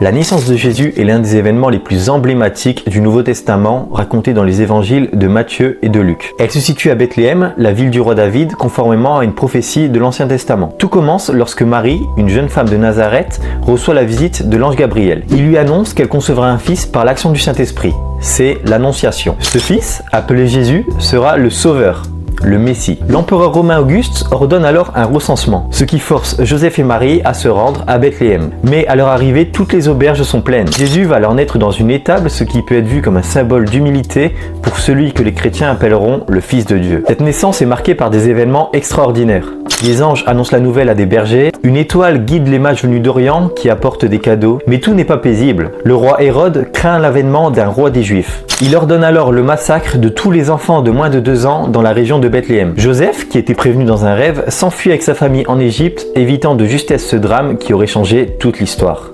La naissance de Jésus est l'un des événements les plus emblématiques du Nouveau Testament racontés dans les évangiles de Matthieu et de Luc. Elle se situe à Bethléem, la ville du roi David, conformément à une prophétie de l'Ancien Testament. Tout commence lorsque Marie, une jeune femme de Nazareth, reçoit la visite de l'ange Gabriel. Il lui annonce qu'elle concevra un fils par l'action du Saint-Esprit. C'est l'Annonciation. Ce fils, appelé Jésus, sera le Sauveur, le Messie. L'empereur romain Auguste ordonne alors un recensement, ce qui force Joseph et Marie à se rendre à Bethléem. Mais à leur arrivée, toutes les auberges sont pleines. Jésus va alors naître dans une étable, ce qui peut être vu comme un symbole d'humilité pour celui que les chrétiens appelleront le Fils de Dieu. Cette naissance est marquée par des événements extraordinaires. Les anges annoncent la nouvelle à des bergers, une étoile guide les mages venus d'Orient qui apportent des cadeaux, mais tout n'est pas paisible. Le roi Hérode craint l'avènement d'un roi des Juifs. Il ordonne alors le massacre de tous les enfants de moins de 2 ans dans la région de Bethléem. Joseph, qui était prévenu dans un rêve, s'enfuit avec sa famille en Égypte, évitant de justesse ce drame qui aurait changé toute l'histoire.